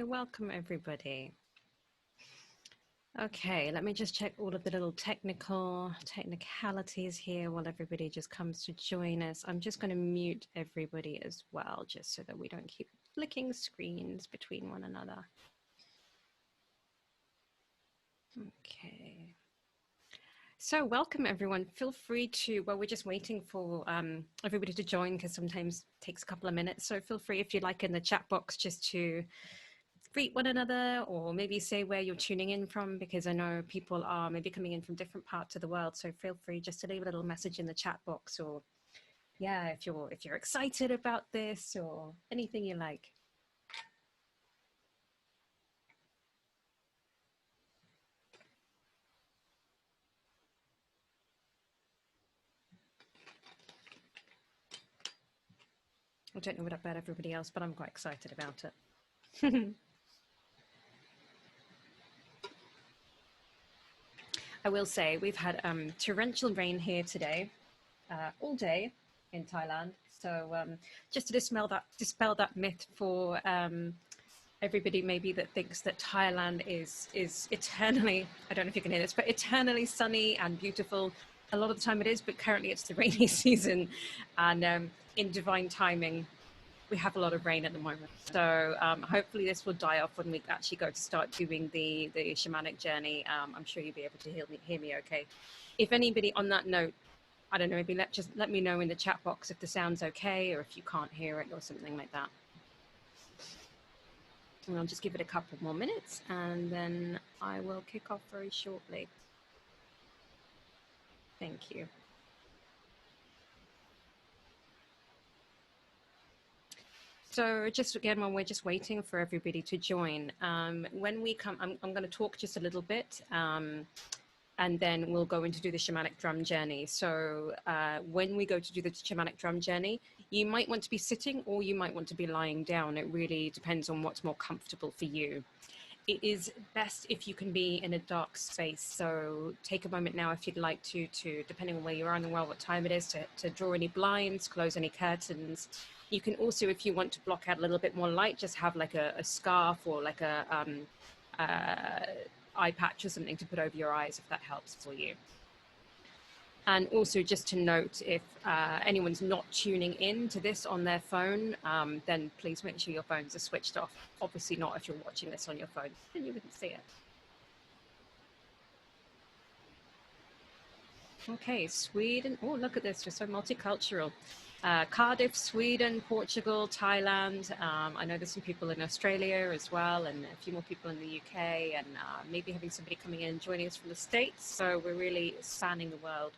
welcome everybody. Okay, let me just check all of the little technicalities here while everybody just comes to join us. I'm just going to mute everybody as well, just so that we don't keep flicking screens between one another. Okay. So welcome everyone. Feel free to, well, we're just waiting for everybody to join because sometimes it takes a couple of minutes. So feel free, if you like, in the chat box just to greet one another, or maybe say where you're tuning in from, because I know people are maybe coming in from different parts of the world. So feel free just to leave a little message in the chat box, or yeah, if you're excited about this or anything you like. I don't know about everybody else, but I'm quite excited about it. I will say we've had torrential rain here today, all day in Thailand. So just to dispel that myth for everybody maybe that thinks that Thailand is eternally, I don't know if you can hear this, but eternally sunny and beautiful. A lot of the time it is, but currently it's the rainy season, and in divine timing, we have a lot of rain at the moment. So hopefully this will die off when we actually go to start doing the shamanic journey. I'm sure you'll be able to hear me okay. If anybody on that note, I don't know, maybe just let me know in the chat box if the sound's okay, or if you can't hear it or something like that. And I'll just give it a couple more minutes and then I will kick off very shortly. Thank you. So just again, while we're just waiting for everybody to join, when we come, I'm going to talk just a little bit, and then we'll go into do the shamanic drum journey. So when we go to do the shamanic drum journey, you might want to be sitting or you might want to be lying down. It really depends on what's more comfortable for you. It is best if you can be in a dark space. So take a moment now if you'd like to depending on where you are in the world, what time it is, to draw any blinds, close any curtains. You can also, if you want to block out a little bit more light, just have like a scarf or like a eye patch or something to put over your eyes if that helps for you. And also just to note, if anyone's not tuning in to this on their phone, then please make sure your phones are switched off. Obviously not if you're watching this on your phone, then you wouldn't see it. Okay, Sweden. Oh, look at this, we're so multicultural. Cardiff, Sweden, Portugal, Thailand. I know there's some people in Australia as well, and a few more people in the UK, and maybe having somebody coming in and joining us from the States. So we're really spanning the world.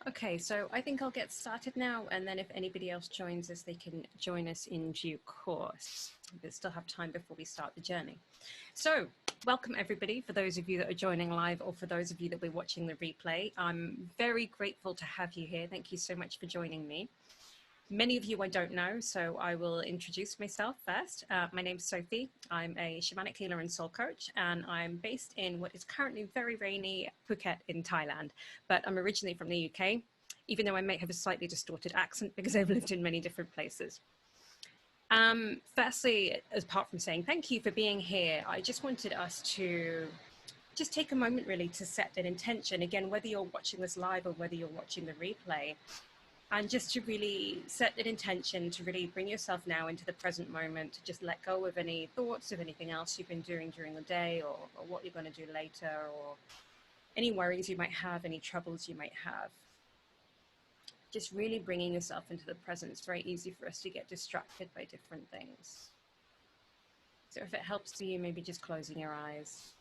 Okay, so I think I'll get started now, and then if anybody else joins us, they can join us in due course. We still have time before we start the journey. So welcome everybody, for those of you that are joining live or for those of you that we're watching the replay. I'm very grateful to have you here. Thank you so much for joining me. Many of you I don't know, so I will introduce myself first. My name's Sophie. I'm a shamanic healer and soul coach, and I'm based in what is currently very rainy Phuket in Thailand, but I'm originally from the UK, even though I may have a slightly distorted accent because I've lived in many different places. Firstly, apart from saying thank you for being here, I just wanted us to just take a moment really to set an intention, again, whether you're watching this live or whether you're watching the replay. And just to really set an intention to really bring yourself now into the present moment, to just let go of any thoughts of anything else you've been doing during the day, or what you're going to do later, or any worries you might have, any troubles you might have. Just really bringing yourself into the present. It's very easy for us to get distracted by different things. So if it helps you, maybe just closing your eyes.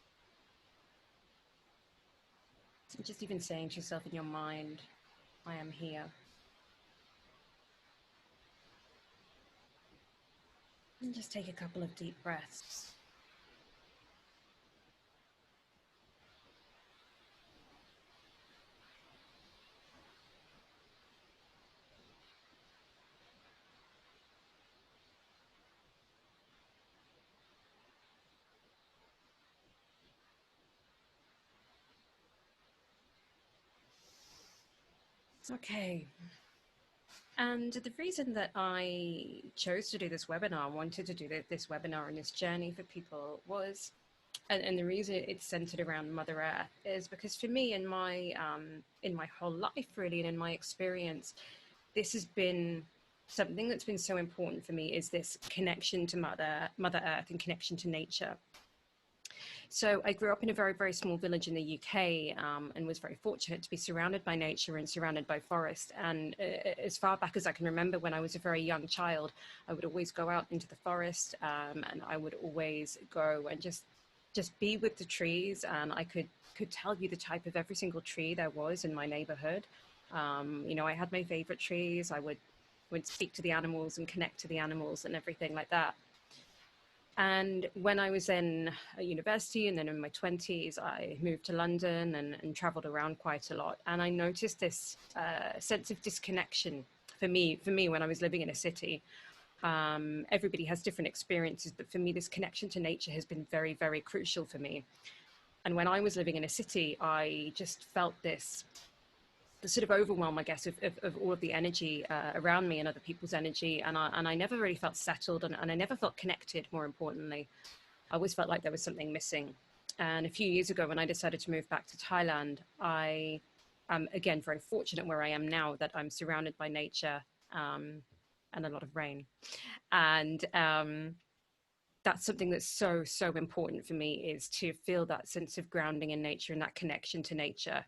And just even saying to yourself in your mind, I am here. And just take a couple of deep breaths. Okay. And the reason that I chose to do this webinar, wanted to do this webinar and this journey for people was, and the reason it's centered around Mother Earth is because for me in my whole life really, and in my experience, this has been something that's been so important for me, is this connection to Mother Earth and connection to nature. So I grew up in a very, very small village in the UK, and was very fortunate to be surrounded by nature and surrounded by forest. And as far back as I can remember, when I was a very young child, I would always go out into the forest, and I would always go and just be with the trees. And I could tell you the type of every single tree there was in my neighborhood. You know, I had my favorite trees. I would speak to the animals and connect to the animals and everything like that. And when I was in university and then in my 20s, I moved to London and traveled around quite a lot. And I noticed this sense of disconnection for me when I was living in a city. Everybody has different experiences, but for me, this connection to nature has been very, very crucial for me. And when I was living in a city, I just felt the sort of overwhelm, I guess, of all of the energy around me and other people's energy. And I never really felt settled, and I never felt connected, more importantly. I always felt like there was something missing. And a few years ago, when I decided to move back to Thailand, I am, again, very fortunate where I am now, that I'm surrounded by nature, and a lot of rain. And that's something that's so, so important for me, is to feel that sense of grounding in nature and that connection to nature.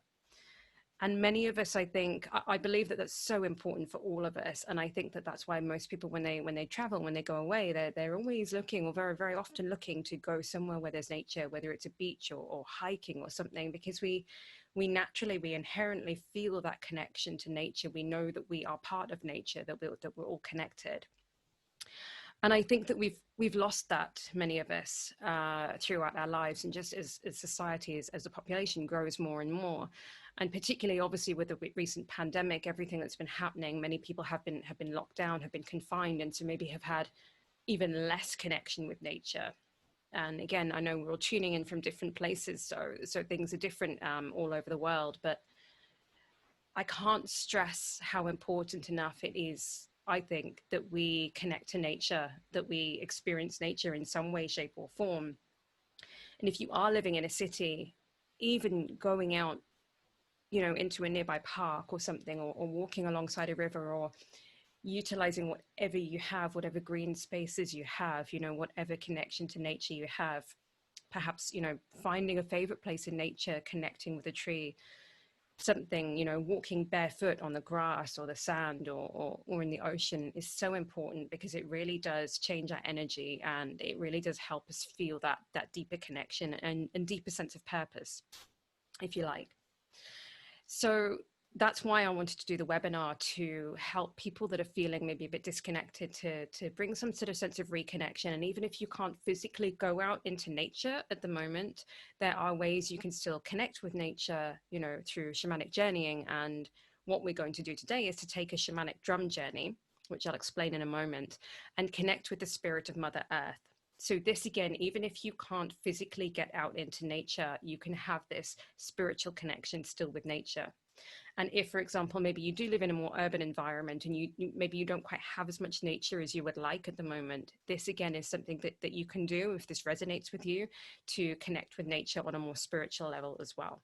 And many of us, I think, I believe that that's so important for all of us. And I think that that's why most people, when they travel, when they go away, they're always looking, or very, very often looking, to go somewhere where there's nature, whether it's a beach or hiking or something, because we inherently feel that connection to nature. We know that we are part of nature, that we're all connected. And I think that we've lost that, many of us, throughout our lives, and just as society, as the population grows more and more, and particularly obviously with the recent pandemic, everything that's been happening, many people have been locked down, have been confined, and so maybe have had even less connection with nature. And again, I know we're all tuning in from different places, so things are different all over the world, but I can't stress how important enough it is, I think, that we connect to nature, that we experience nature in some way, shape, or form. And if you are living in a city, even going out, you know, into a nearby park or something, or walking alongside a river, or utilizing whatever you have, whatever green spaces you have, you know, whatever connection to nature you have, perhaps, you know, finding a favorite place in nature, connecting with a tree, something, you know, walking barefoot on the grass or the sand, or in the ocean, is so important, because it really does change our energy, and it really does help us feel that deeper connection and deeper sense of purpose, if you like. So that's why I wanted to do the webinar, to help people that are feeling maybe a bit disconnected, to bring some sort of sense of reconnection. And even if you can't physically go out into nature at the moment, there are ways you can still connect with nature, you know, through shamanic journeying. And what we're going to do today is to take a shamanic drum journey, which I'll explain in a moment, and connect with the spirit of Mother Earth. So this, again, even if you can't physically get out into nature, you can have this spiritual connection still with nature. And if, for example, maybe you do live in a more urban environment, and maybe you don't quite have as much nature as you would like at the moment, this again is something that you can do, if this resonates with you, to connect with nature on a more spiritual level as well.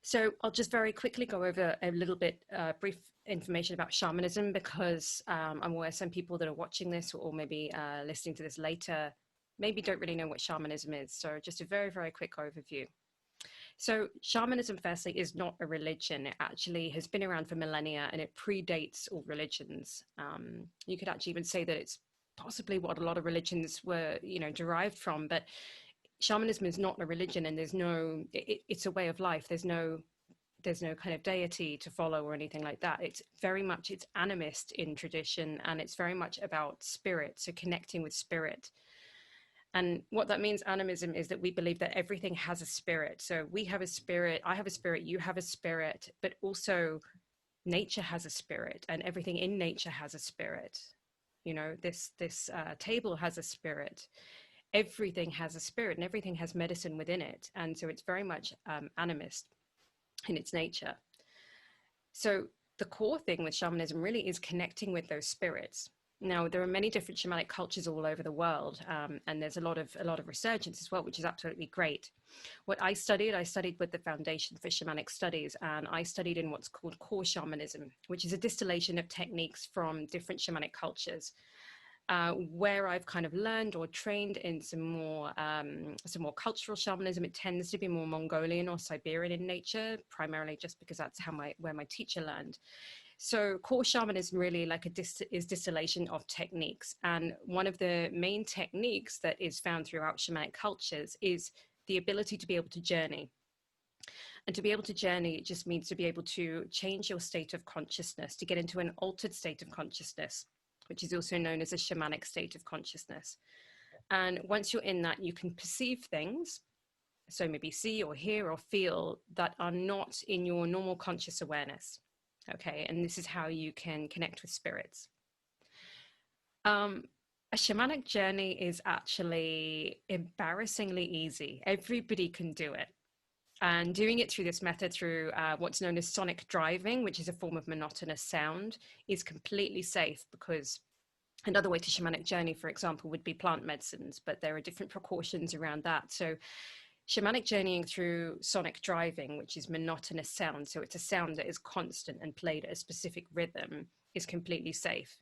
So I'll just very quickly go over a little bit brief information about shamanism, because I'm aware some people that are watching this, or maybe listening to this later, maybe don't really know what shamanism is. So just a very, very quick overview. So shamanism, firstly, is not a religion. It actually has been around for millennia, and it predates all religions. You could actually even say that it's possibly what a lot of religions were, you know, derived from. But shamanism is not a religion, and it's a way of life. There's no kind of deity to follow or anything like that. It's animist in tradition, and it's very much about spirit, so connecting with spirit. And what that means, animism, is that we believe that everything has a spirit. So we have a spirit, I have a spirit, you have a spirit, but also nature has a spirit, and everything in nature has a spirit. You know, this table has a spirit. Everything has a spirit, and everything has medicine within it. And so it's very much animist in its nature. So the core thing with shamanism really is connecting with those spirits. Now, there are many different shamanic cultures all over the world, and there's a lot of resurgence as well, which is absolutely great. What I studied with the Foundation for Shamanic Studies, and I studied in what's called core shamanism, which is a distillation of techniques from different shamanic cultures. Where I've kind of learned or trained in some more cultural shamanism, it tends to be more Mongolian or Siberian in nature, primarily just because that's where my teacher learned. So core shamanism really is distillation of techniques. And one of the main techniques that is found throughout shamanic cultures is the ability to be able to journey. And to be able to journey, it just means to be able to change your state of consciousness, to get into an altered state of consciousness, which is also known as a shamanic state of consciousness. And once you're in that, you can perceive things, so maybe see or hear or feel, that are not in your normal conscious awareness. Okay, and this is how you can connect with spirits. A shamanic journey is actually embarrassingly easy. Everybody can do it. And doing it through this method, through what's known as sonic driving, which is a form of monotonous sound, is completely safe, because another way to shamanic journey, for example, would be plant medicines, but there are different precautions around that. So shamanic journeying through sonic driving, which is monotonous sound, so it's a sound that is constant and played at a specific rhythm, is completely safe.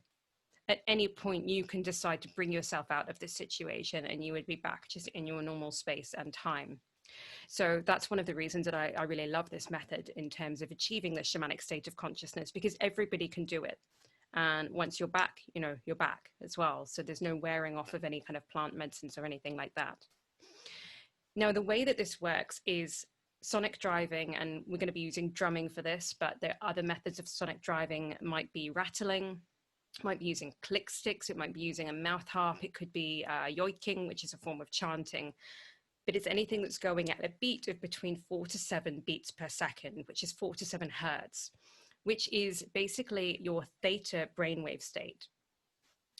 At any point, you can decide to bring yourself out of this situation and you would be back just in your normal space and time. So that's one of the reasons that I really love this method in terms of achieving the shamanic state of consciousness, because everybody can do it. And once you're back, you're back as well. So there's no wearing off of any kind of plant medicines or anything like that. Now, the way that this works is sonic driving, and we're going to be using drumming for this, but there are other methods of sonic driving. It might be rattling, might be using click sticks, it might be using a mouth harp, it could be yoiking, which is a form of chanting. But it's anything that's going at a beat of between 4 to 7 beats per second, which is 4 to 7 hertz, which is basically your theta brainwave state.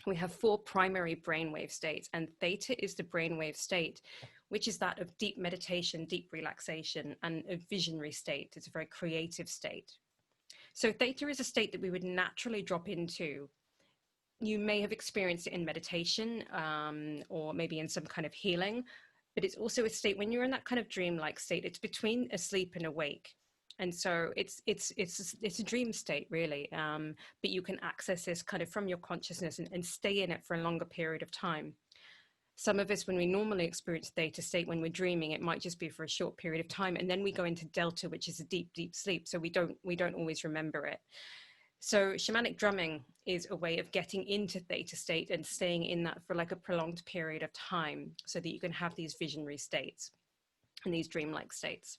We have 4 primary brainwave states, and theta is the brainwave state, which is that of deep meditation, deep relaxation, and a visionary state. It's a very creative state. So theta is a state that we would naturally drop into. You may have experienced it in meditation, or maybe in some kind of healing, but it's also a state when you're in that kind of dream-like state. It's between asleep and awake. And so it's a dream state, really, but you can access this kind of from your consciousness and stay in it for a longer period of time. Some of us, when we normally experience theta state when we're dreaming, it might just be for a short period of time, and then we go into delta, which is a deep, deep sleep. So we don't always remember it. So shamanic drumming is a way of getting into theta state and staying in that for like a prolonged period of time, so that you can have these visionary states and these dreamlike states.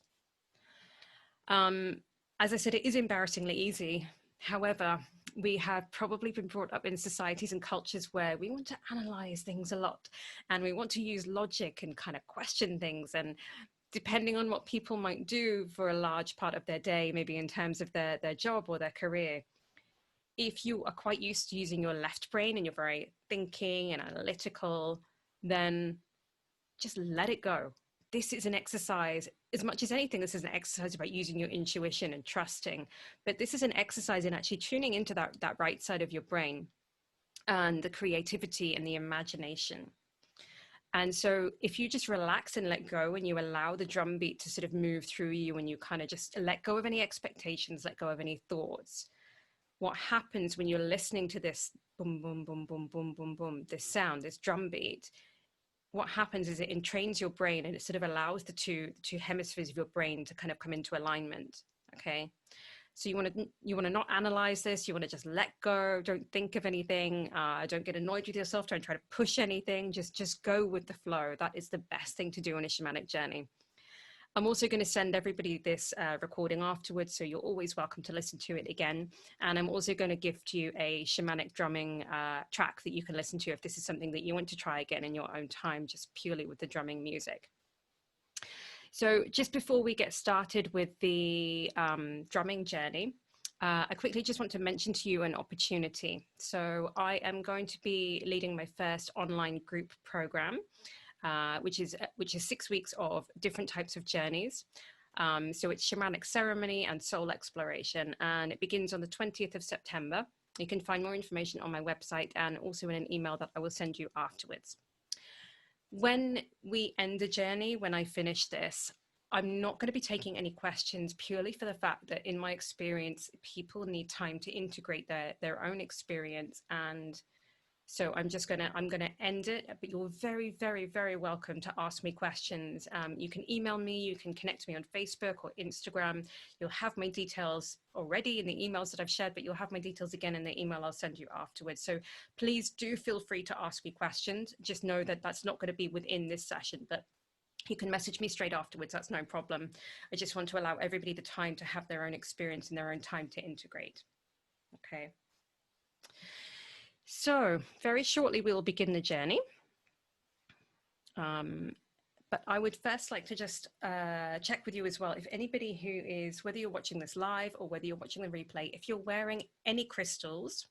As I said, it is embarrassingly easy. However, we have probably been brought up in societies and cultures where we want to analyze things a lot, and we want to use logic and kind of question things. And depending on what people might do for a large part of their day, maybe in terms of their job or their career, if you are quite used to using your left brain and you're very thinking and analytical, then just let it go. This is an exercise, as much as anything, this is an exercise about using your intuition and trusting, but this is an exercise in actually tuning into that right side of your brain and the creativity and the imagination. And so if you just relax and let go, and you allow the drum beat to sort of move through you, and you kind of just let go of any expectations, let go of any thoughts, what happens when you're listening to this boom, boom, boom, boom, boom, boom, boom, this sound, this drum beat, what happens is it entrains your brain, and it sort of allows the two hemispheres of your brain to kind of come into alignment. Okay. So you want to not analyze this. You want to just let go. Don't think of anything. Don't get annoyed with yourself. Don't try to push anything. Just go with the flow. That is the best thing to do on a shamanic journey. I'm also going to send everybody this recording afterwards, so you're always welcome to listen to it again. And I'm also going to gift you a shamanic drumming track that you can listen to if this is something that you want to try again in your own time, just purely with the drumming music. So just before we get started with the drumming journey, I quickly just want to mention to you an opportunity. So I am going to be leading my first online group program, which is 6 weeks of different types of journeys. So it's Shamanic Ceremony and Soul Exploration, and it begins on the 20th of September. You can find more information on my website and also in an email that I will send you afterwards. When we end the journey, when I finish this, I'm not going to be taking any questions, purely for the fact that in my experience, people need time to integrate their own experience. And so I'm going to end it, but you're very, very, very welcome to ask me questions. You can email me, you can connect me on Facebook or Instagram. You'll have my details already in the emails that I've shared, but you'll have my details again in the email I'll send you afterwards. So please do feel free to ask me questions. Just know that that's not going to be within this session, but you can message me straight afterwards. That's no problem. I just want to allow everybody the time to have their own experience and their own time to integrate. Okay. So very shortly, we will begin the journey. But I would first like to just check with you as well, if anybody who is, whether you're watching this live or whether you're watching the replay, if you're wearing any crystals,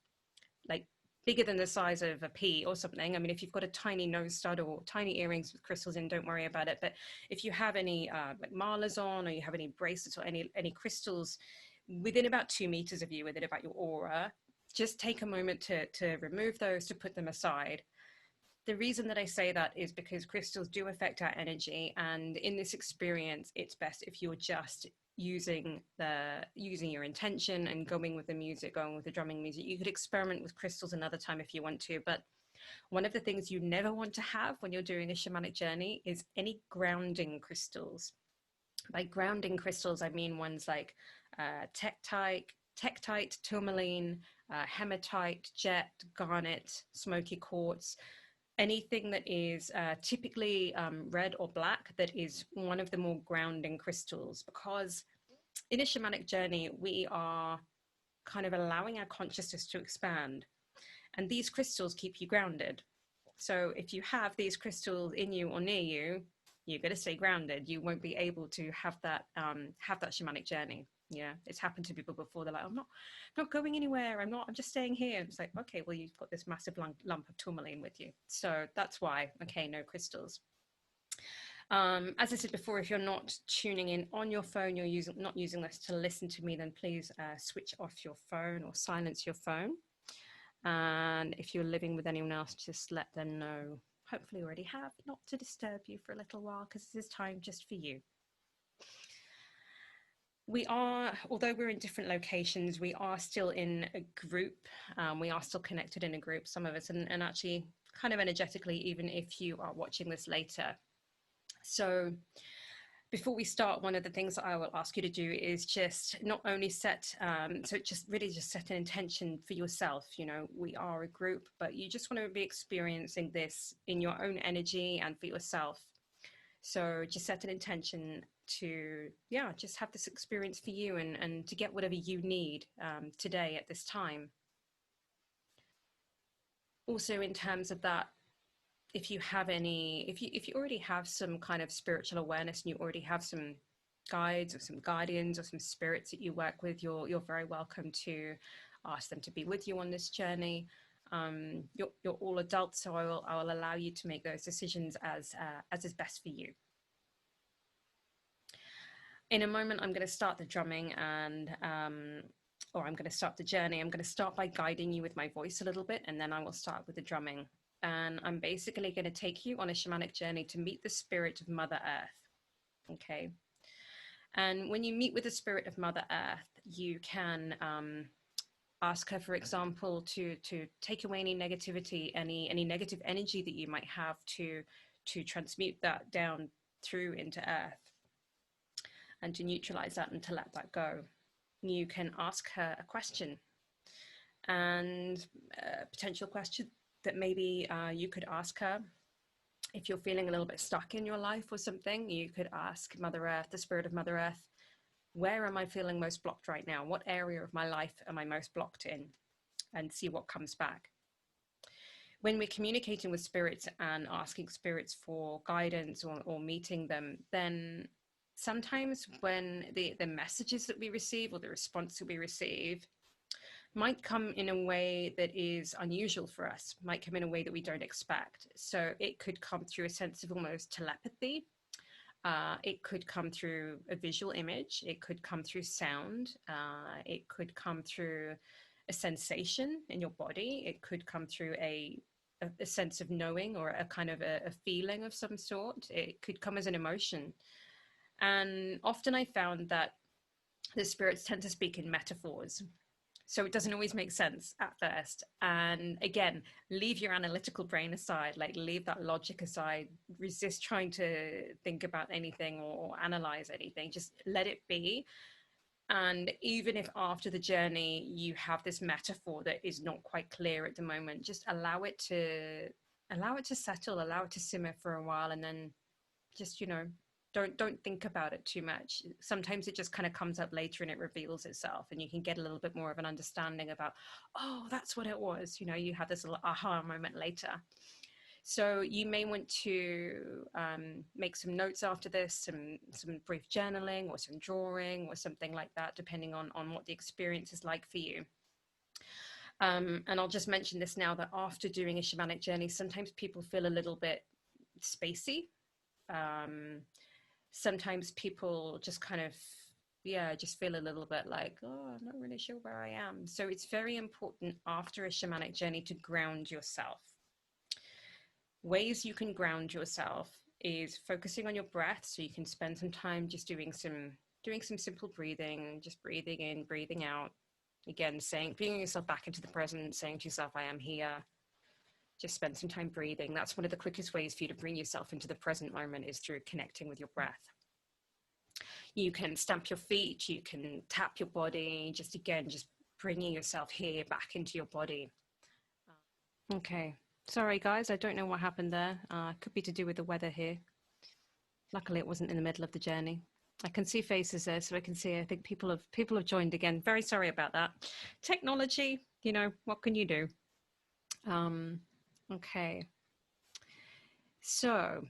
like bigger than the size of a pea or something. I mean, if you've got a tiny nose stud or tiny earrings with crystals in, don't worry about it. But if you have any like malas on, or you have any bracelets or any crystals within about 2 meters of you, within about your aura, just take a moment to remove those, to put them aside. The reason that I say that is because crystals do affect our energy. And in this experience, it's best if you're just using your intention and going with the music, going with the drumming music. You could experiment with crystals another time if you want to, but one of the things you never want to have when you're doing a shamanic journey is any grounding crystals. By grounding crystals, I mean ones like tektite, tourmaline, hematite, jet, garnet, smoky quartz, anything that is typically red or black, that is one of the more grounding crystals, because in a shamanic journey, we are kind of allowing our consciousness to expand, and these crystals keep you grounded. So if you have these crystals in you or near you, you're going to stay grounded. You won't be able to have that shamanic journey. Yeah, it's happened to people before. They're like, I'm not going anywhere. I'm just staying here. And it's like, okay, well, you've got this massive lump of tourmaline with you. So that's why, okay, no crystals. As I said before, if you're not tuning in on your phone, you're not using this to listen to me, then please switch off your phone or silence your phone. And if you're living with anyone else, just let them know, hopefully you already have, not to disturb you for a little while, because this is time just for you. We are, although we're in different locations, we are still in a group. We are still connected in a group, some of us, and actually kind of energetically, even if you are watching this later. So before we start, one of the things that I will ask you to do is just not only set an intention for yourself. You know, we are a group, but you just want to be experiencing this in your own energy and for yourself. So just set an intention to, yeah, just have this experience for you and to get whatever you need today at this time. Also, in terms of that, if you already have some kind of spiritual awareness and you already have some guides or some guardians or some spirits that you work with, you're very welcome to ask them to be with you on this journey. You're all adults, so I will allow you to make those decisions as is best for you. In a moment, I'm going to start the drumming or I'm going to start the journey. I'm going to start by guiding you with my voice a little bit, and then I will start with the drumming. And I'm basically going to take you on a shamanic journey to meet the spirit of Mother Earth. Okay. And when you meet with the spirit of Mother Earth, you can ask her, for example, to take away any negativity, any negative energy that you might have, to transmute that down through into Earth, and to neutralize that and to let that go. You can ask her a question, and a potential question that maybe you could ask her if you're feeling a little bit stuck in your life or something. You could ask Mother Earth, the spirit of Mother Earth, where am I feeling most blocked right now? What area of my life am I most blocked in? And see what comes back. When we're communicating with spirits and asking spirits for guidance or meeting them, then sometimes when the messages that we receive or the response that we receive might come in a way that is unusual for us, might come in a way that we don't expect. So it could come through a sense of almost telepathy. It could come through a visual image. It could come through sound. It could come through a sensation in your body. It could come through a sense of knowing, or a kind of a feeling of some sort. It could come as an emotion. And often I found that the spirits tend to speak in metaphors. So it doesn't always make sense at first. And again, leave your analytical brain aside, like leave that logic aside, resist trying to think about anything or analyze anything, just let it be. And even if after the journey you have this metaphor that is not quite clear at the moment, just allow it to settle, allow it to simmer for a while, and then just, don't think about it too much. Sometimes it just kind of comes up later and it reveals itself, and you can get a little bit more of an understanding about, oh, that's what it was. You have this little aha moment later. So you may want to make some notes after this, some brief journaling or some drawing or something like that, depending on what the experience is like for you. And I'll just mention this now, that after doing a shamanic journey, sometimes people feel a little bit spacey. Sometimes people just kind of, just feel a little bit like, oh, I'm not really sure where I am. So it's very important after a shamanic journey to ground yourself. Ways you can ground yourself is focusing on your breath. So you can spend some time just doing some simple breathing, just breathing in, breathing out. Again, bringing yourself back into the present, saying to yourself, I am here. Just spend some time breathing. That's one of the quickest ways for you to bring yourself into the present moment, is through connecting with your breath. You can stamp your feet, you can tap your body, just bringing yourself here back into your body. Okay. Sorry, guys, I don't know what happened there. Could be to do with the weather here. Luckily, it wasn't in the middle of the journey. I can see faces there, so I can see, I think people have joined again. Very sorry about that. Technology, what can you do? Okay. So,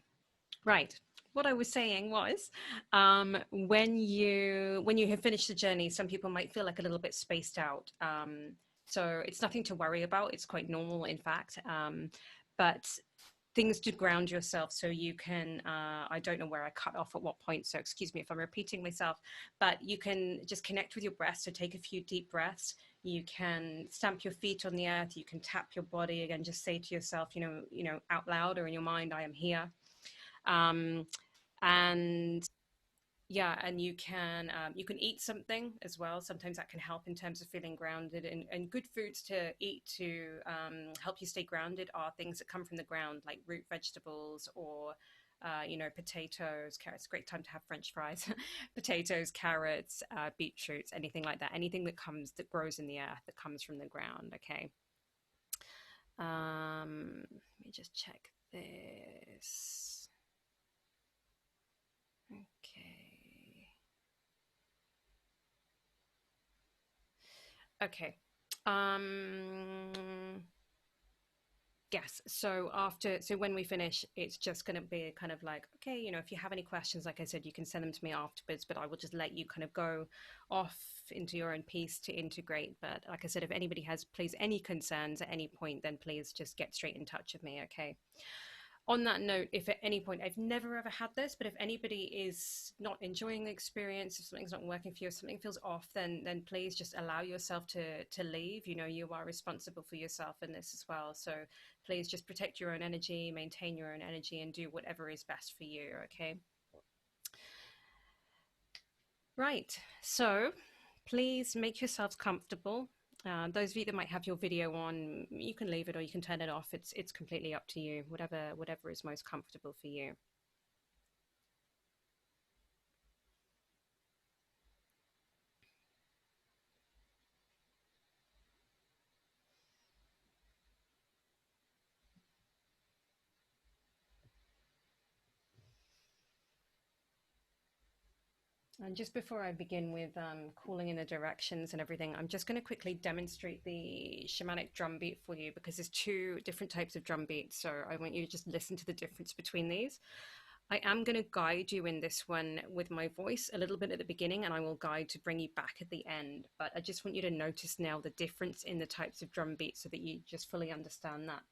right. What I was saying was, when you have finished the journey, some people might feel like a little bit spaced out. So it's nothing to worry about. It's quite normal, in fact. But things to ground yourself, so you can, I don't know where I cut off at what point, so excuse me if I'm repeating myself, but you can just connect with your breath. So take a few deep breaths. You can stamp your feet on the earth. You can tap your body. Again, just say to yourself, out loud or in your mind, I am here. And you can eat something as well. Sometimes that can help in terms of feeling grounded, and good foods to eat to help you stay grounded are things that come from the ground, like root vegetables, or potatoes, carrots. Great time to have French fries. Potatoes, carrots, beetroots, anything like that. Anything that grows in the earth, that comes from the ground. Okay. Let me just check this. Okay. Yes. So when we finish, it's just going to be kind of like, okay, if you have any questions, like I said, you can send them to me afterwards, but I will just let you kind of go off into your own peace to integrate. But like I said, if anybody has, please, any concerns at any point, then please just get straight in touch with me. Okay. On that note, if at any point, I've never ever had this, but if anybody is not enjoying the experience, if something's not working for you, if something feels off, then please just allow yourself to leave. You are responsible for yourself in this as well. So please just protect your own energy, maintain your own energy, and do whatever is best for you. Okay. Right. So please make yourselves comfortable. Those of you that might have your video on, you can leave it or you can turn it off. It's completely up to you, whatever is most comfortable for you. And just before I begin with calling in the directions and everything, I'm just going to quickly demonstrate the shamanic drum beat for you, because there's two different types of drum beats. So I want you to just listen to the difference between these. I am going to guide you in this one with my voice a little bit at the beginning, and I will guide to bring you back at the end. But I just want you to notice now the difference in the types of drum beats so that you just fully understand that.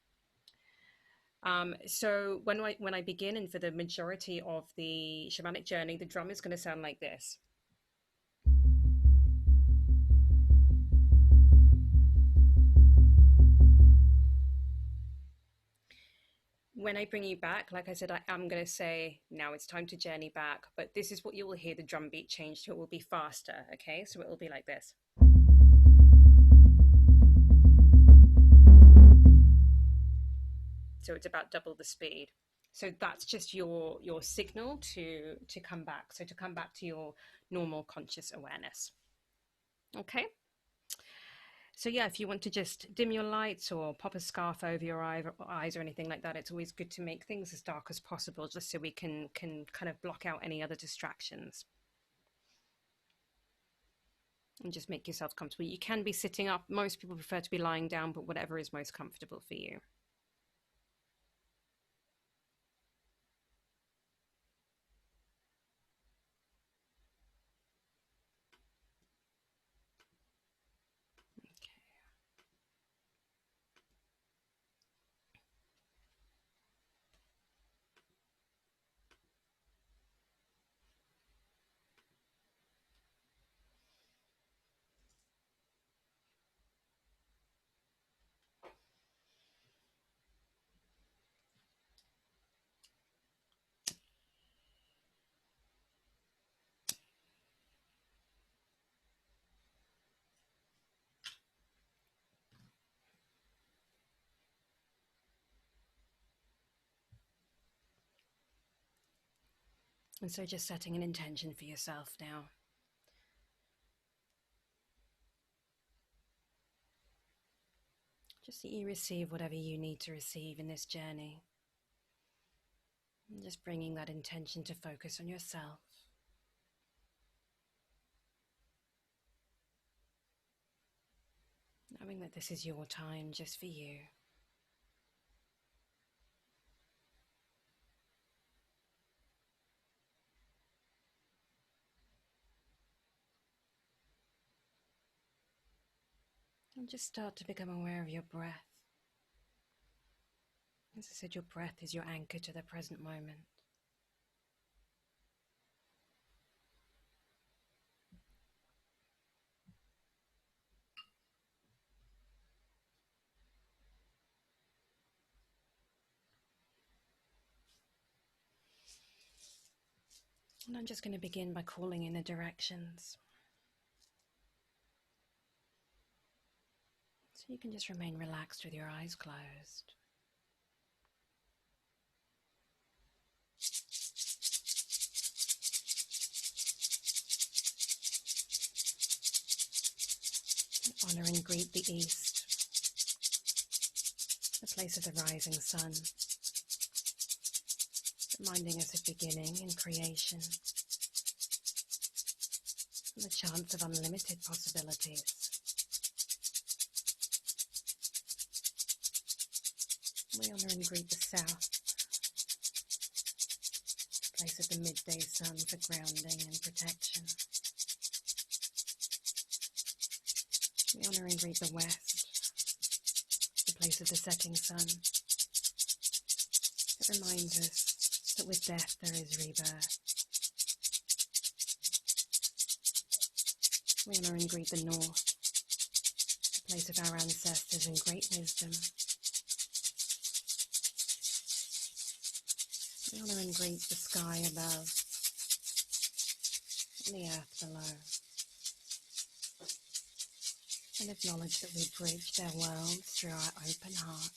So when I begin, and for the majority of the shamanic journey, the drum is going to sound like this. When I bring you back, like I said, I am going to say, now it's time to journey back, but this is what you will hear the drum beat change to. It will be faster, okay? So it will be like this. So it's about double the speed. So that's just your signal to come back. So to come back to your normal conscious awareness. Okay? So yeah, if you want to just dim your lights or pop a scarf over your eyes or anything like that, it's always good to make things as dark as possible, just so we can kind of block out any other distractions. And just make yourself comfortable. You can be sitting up. Most people prefer to be lying down, but whatever is most comfortable for you. And so just setting an intention for yourself now. Just that you receive whatever you need to receive in this journey. And just bringing that intention to focus on yourself. Knowing that this is your time just for you. And just start to become aware of your breath. As I said, your breath is your anchor to the present moment. And I'm just going to begin by calling in the directions. So you can just remain relaxed with your eyes closed. And honor and greet the east, the place of the rising sun, reminding us of beginning and creation, and the chance of unlimited possibilities. We honor and greet the south, place of the midday sun for grounding and protection. We honor and greet the west, the place of the setting sun. It reminds us that with death there is rebirth. We honor and greet the north, the place of our ancestors and great wisdom. We honor and greet the sky above and the earth below, and acknowledge that we bridge their worlds through our open heart.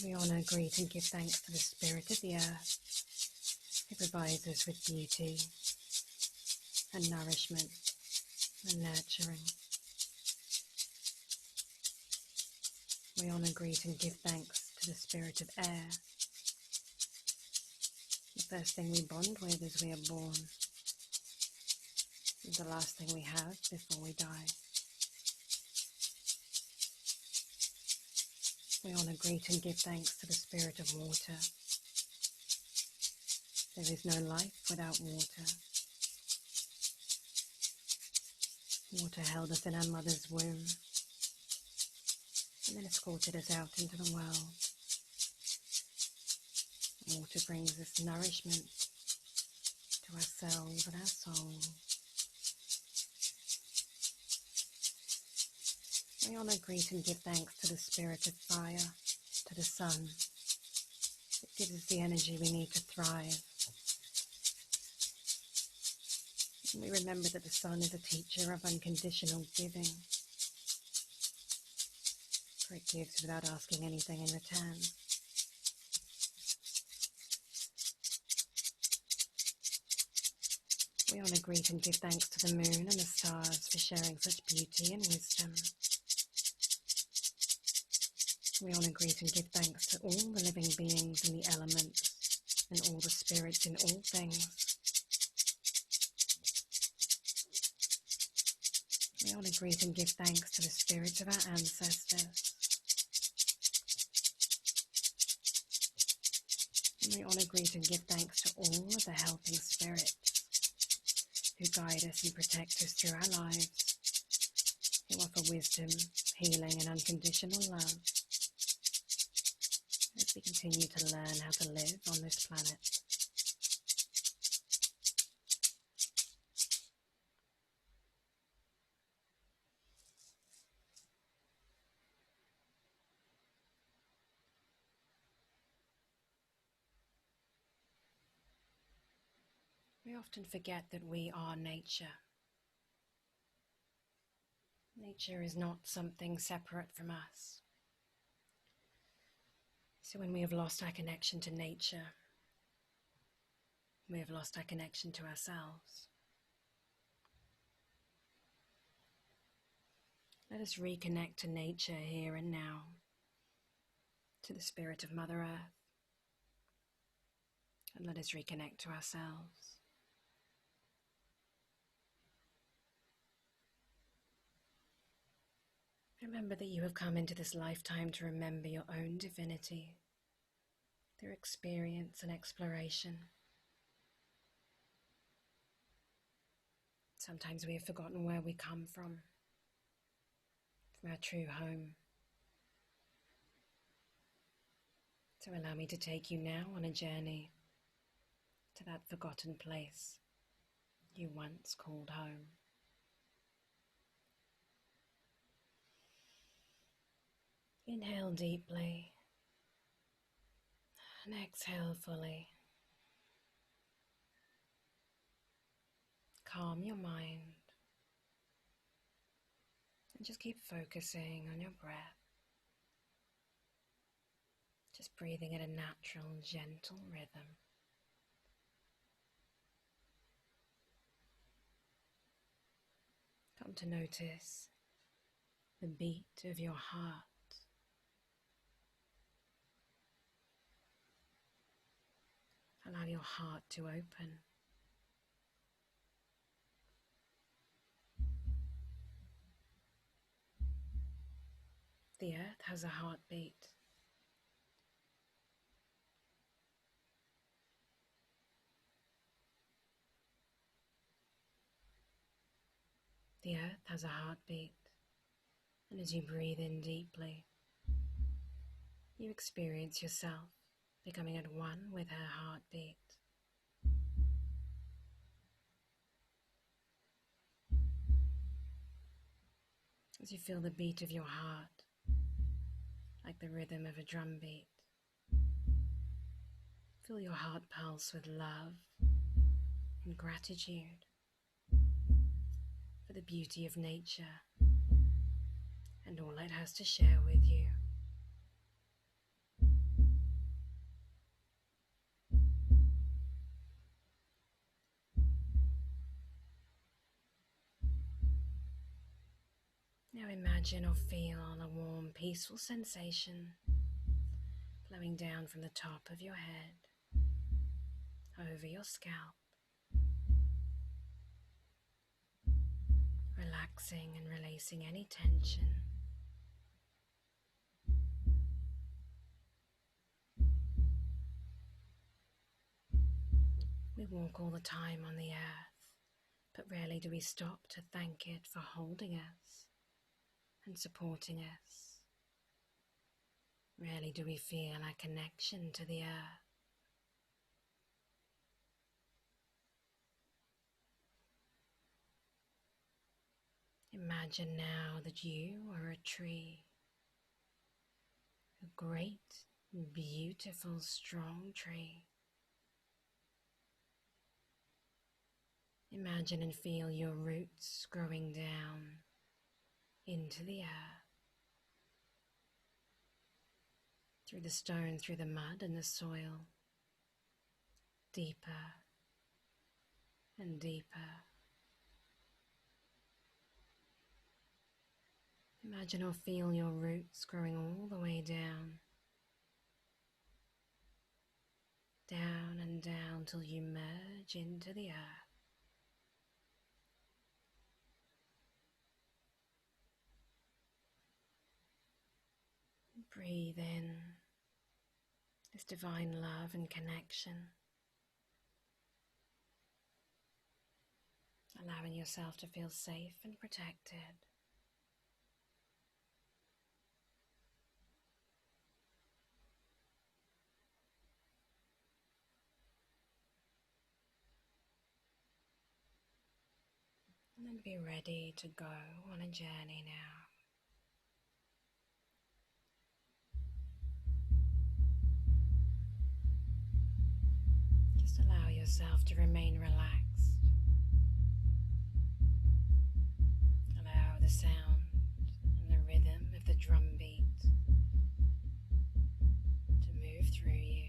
We honor, greet and give thanks to the spirit of the earth, who provides us with beauty and nourishment and nurturing. We honor, greet and give thanks to the spirit of air, the first thing we bond with as we are born, and the last thing we have before we die. We honor, greet and give thanks to the spirit of water. There is no life without water. Water held us in our mother's womb and then escorted us out into the world. Water brings us nourishment to ourselves and our soul. We honour, greet and give thanks to the spirit of fire, to the sun. It gives us the energy we need to thrive. And we remember that the sun is a teacher of unconditional giving. For it gives without asking anything in return. We honour, greet and give thanks to the moon and the stars for sharing such beauty and wisdom. We honour, greet and give thanks to all the living beings in the elements and all the spirits in all things. We honour, greet and give thanks to the spirits of our ancestors. And we honour, greet and give thanks to all of the helping spirits who guide us and protect us through our lives, who offer wisdom, healing and unconditional love as we continue to learn how to live on this planet. We often forget that we are nature. Nature is not something separate from us. So when we have lost our connection to nature, we have lost our connection to ourselves. Let us reconnect to nature here and now, to the spirit of Mother Earth, and let us reconnect to ourselves. Remember that you have come into this lifetime to remember your own divinity through experience and exploration. Sometimes we have forgotten where we come from our true home. So allow me to take you now on a journey to that forgotten place you once called home. Inhale deeply and exhale fully. Calm your mind and just keep focusing on your breath. Just breathing at a natural, gentle rhythm. Come to notice the beat of your heart. Allow your heart to open. The earth has a heartbeat. The earth has a heartbeat, and as you breathe in deeply, you experience yourself becoming at one with her heartbeat. As you feel the beat of your heart, like the rhythm of a drumbeat, feel your heart pulse with love and gratitude for the beauty of nature and all it has to share with you. Now imagine or feel a warm, peaceful sensation flowing down from the top of your head, over your scalp, relaxing and releasing any tension. We walk all the time on the earth, but rarely do we stop to thank it for holding us and supporting us. Rarely do we feel our connection to the earth. Imagine now that you are a tree, a great, beautiful, strong tree. Imagine and feel your roots growing down into the earth, through the stone, through the mud and the soil, deeper and deeper. Imagine or feel your roots growing all the way down, down and down till you merge into the earth. Breathe in this divine love and connection, allowing yourself to feel safe and protected. And then be ready to go on a journey now. Just allow yourself to remain relaxed. Allow the sound and the rhythm of the drum beat to move through you.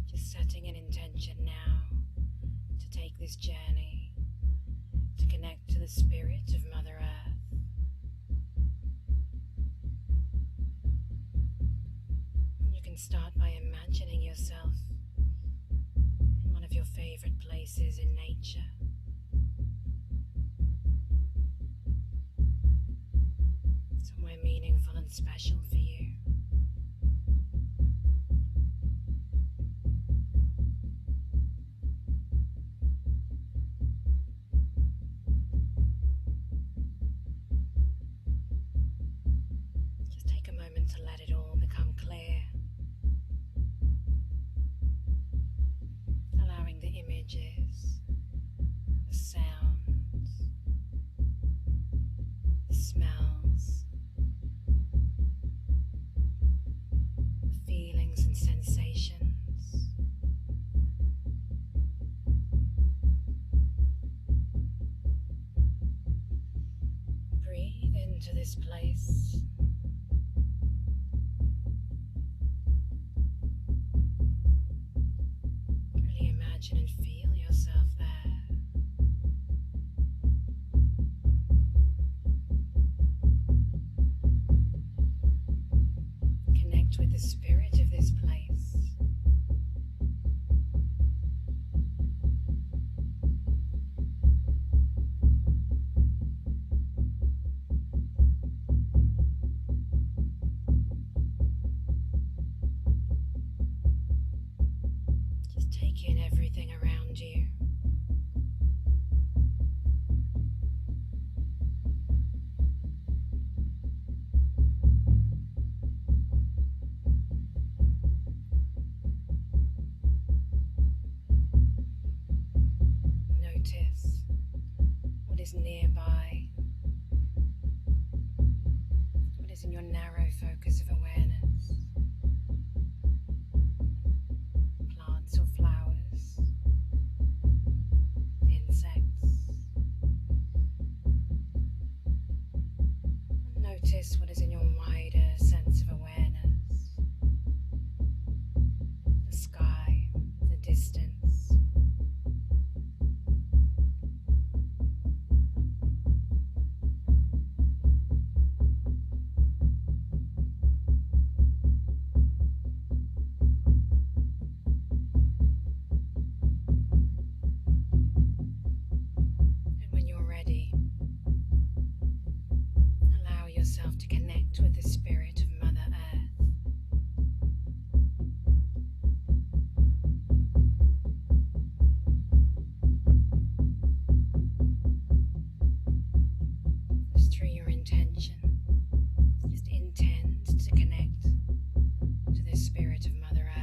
Just setting an intention now to take this journey to connect to the spirit of Mother Earth. You can start by imagining yourself in one of your favorite places in nature. Somewhere meaningful and special for you. Just take a moment to let it all become clear. Allowing the images, the sounds, the smells, the feelings and sensations breathe into this place. Really imagine and feel yourself there. Connect with the spirit of this place. Just take in everything around you. Notice what is nearby, what is in your narrow focus of awareness. Plants or flowers, insects. And notice what is in your wider sense of awareness. The sky, the distance. And when you're ready, allow yourself to connect with the spirit of Mother Earth. through your intention. Just intend to connect to the spirit of Mother Earth.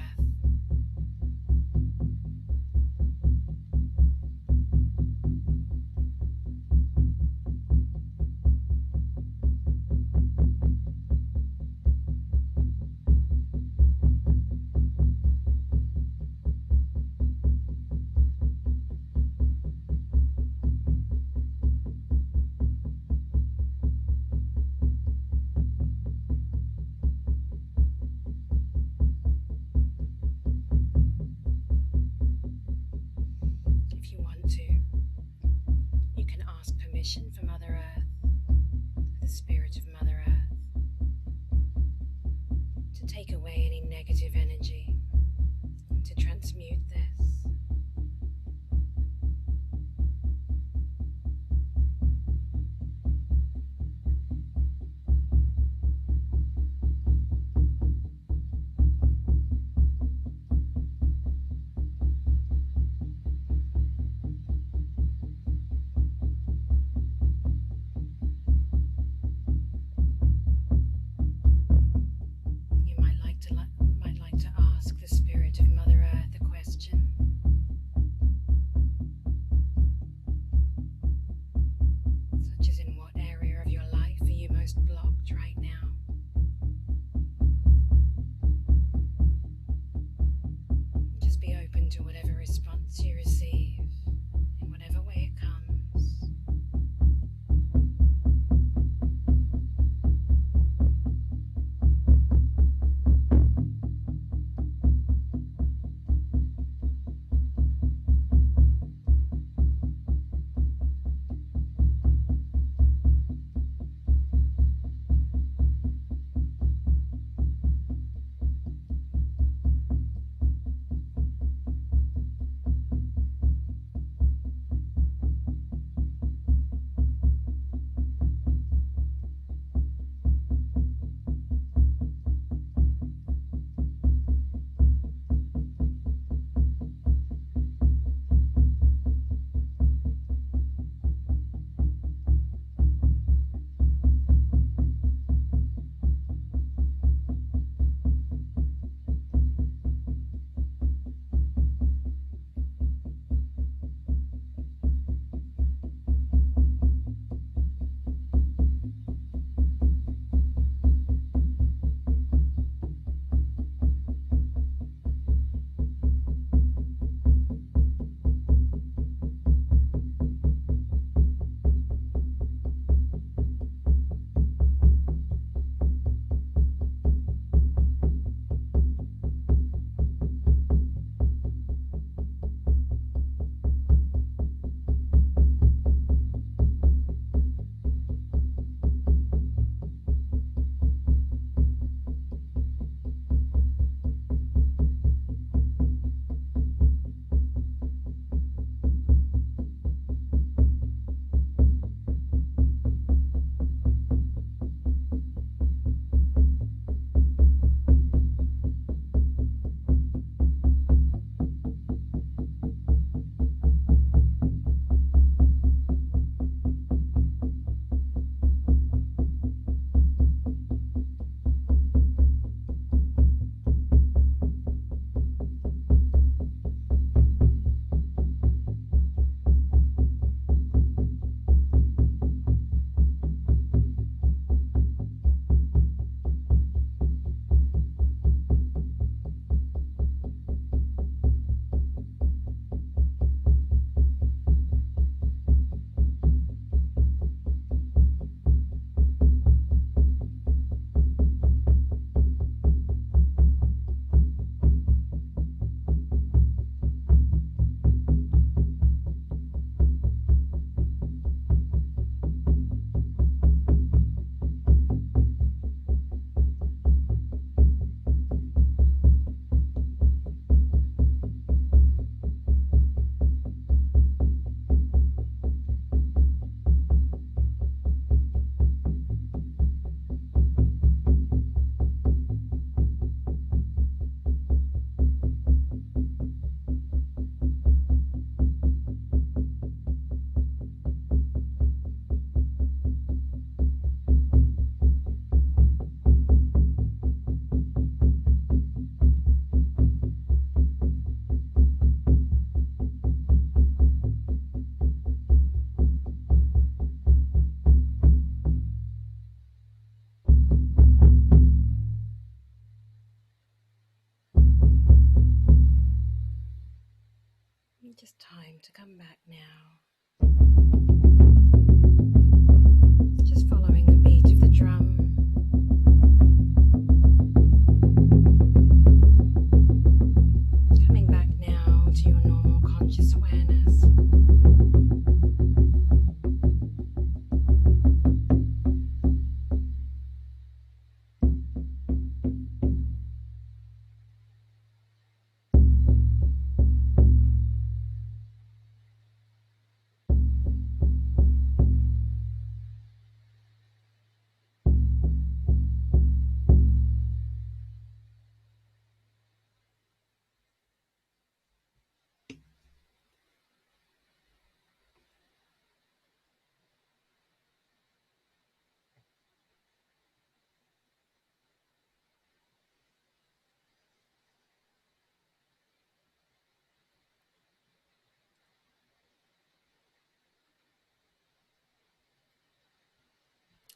For Mother Earth, for the spirit of Mother Earth, to take away any negative energy and to transmute this.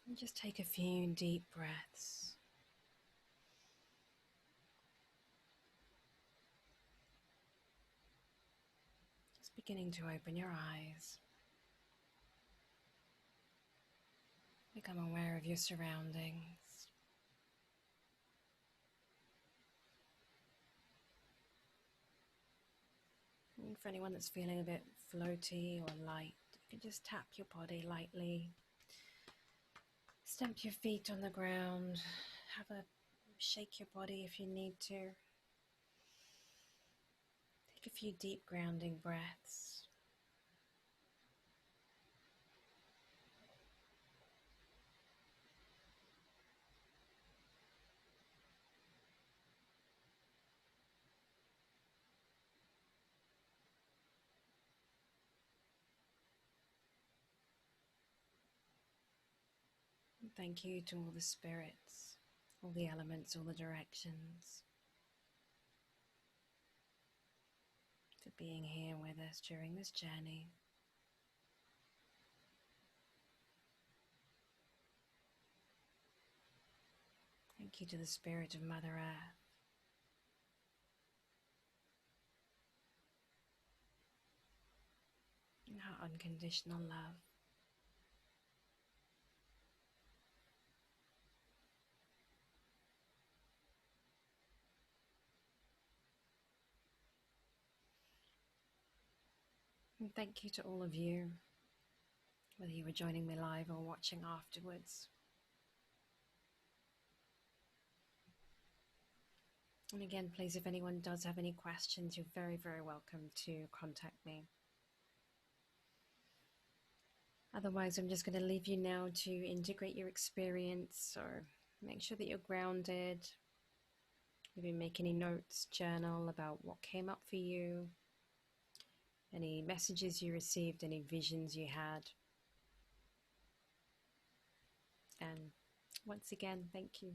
And just take a few deep breaths. Just beginning to open your eyes. Become aware of your surroundings. And for anyone that's feeling a bit floaty or light, you can just tap your body lightly. Stamp your feet on the ground. Shake your body if you need to. Take a few deep grounding breaths. And thank you to all the spirits, all the elements, all the directions, for being here with us during this journey. Thank you to the spirit of Mother Earth. And her unconditional love. And thank you to all of you, whether you were joining me live or watching afterwards. And again, please, if anyone does have any questions, you're very, very welcome to contact me. Otherwise, I'm just going to leave you now to integrate your experience, or make sure that you're grounded. Maybe make any notes, journal about what came up for you, any messages you received, any visions you had. And once again, thank you.